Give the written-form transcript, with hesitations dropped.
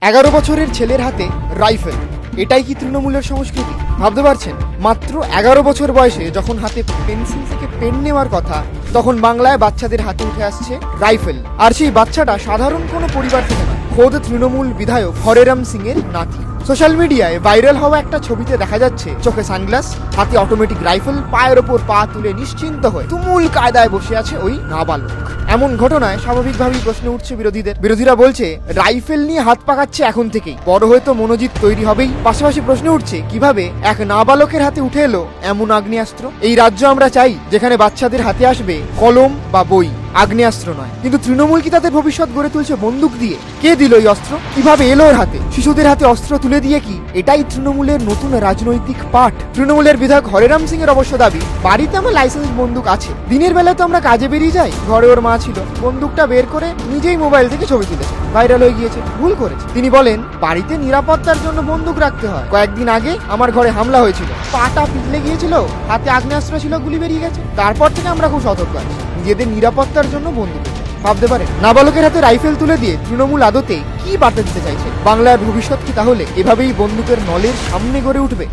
11 বছরের ছেলের হাতে রাইফেল, এটাই কি তৃণমূলের সংস্কৃতি? ভাবতে পারছেন, মাত্র 11 বছর বয়সে যখন হাতে পেন্সিল থেকে পেন নেওয়ার কথা, তখন বাংলায় বাচ্চাদের হাতে উঠে আসছে রাইফেল। আর সেই বাচ্চাটা সাধারণ কোনো পরিবার থেকে নয়, খোদ তৃণমূল বিধায়ক হরেরাম সিং এর নাতি। সোশ্যাল মিডিয়ায় ভাইরাল হওয়া একটা ছবিতে দেখা যাচ্ছে চোখে সানগ্লাস, হাতে অটোমেটিক রাইফেল, পায়ের ওপর পা তুলে নিশ্চিন্ত হয়ে তুমুল কায়দায় বসে আছে ওই নাবালক। এমন ঘটনায় স্বাভাবিকভাবেই প্রশ্ন উঠছে বিরোধীরা বলছে রাইফেল নিয়ে হাত পাকাচ্ছে এখন থেকেই, বড় হয়তো মনোজিৎ তৈরি হবেই। পাশাপাশি প্রশ্ন উঠছে কিভাবে এক নাবালকের হাতে উঠে এলো এমন আগ্নেয়াস্ত্র। এই রাজ্য আমরা চাই যেখানে বাচ্চাদের হাতে আসবে কলম বা বই, আগ্নেয়াস্ত্র নয়। কিন্তু তৃণমূল কি তাদের ভবিষ্যৎ গড়ে তুলছে বন্দুক দিয়ে? কে দিল এই অস্ত্র? কিভাবে এলো ওর হাতে? শিশুদের হাতে অস্ত্র তুলে দিয়ে কি এটাই তৃণমূলের নতুন রাজনৈতিক পাঠ? তৃণমূলের বিধায়ক হরেরাম সিং এর অবশ্য দাবি, বাড়িতে আমার লাইসেন্স বন্দুক আছে, দিনের বেলা তো আমরা কাজে বেরিয়ে যাই, ঘরে ওর মা ছিল, বন্দুকটা বের করে নিজেই মোবাইল থেকে ছবি তুলেছে, ভাইরাল হয়ে গিয়েছে, ভুল করেছে। তিনি বলেন, বাড়িতে নিরাপত্তার জন্য বন্দুক রাখতে হয়। কয়েকদিন আগে আমার ঘরে হামলা হয়েছিল, পাটা পিছলে গিয়েছিল, হাতে আগ্নেয়াস্ত্র ছিল, গুলি বেরিয়ে গেছে। তারপর থেকে আমরা খুব সতর্ক আছি, নিজেদের নিরাপত্তার জন্য বন্দুক। ভাবতে পারেন, নাবালকের হাতে রাইফেল তুলে দিয়ে তৃণমূল আদতে কি বার্তা দিতে চাইছে? বাংলার ভবিষ্যৎ কি তাহলে এভাবেই বন্দুকের নলের সামনে গড়ে উঠবে?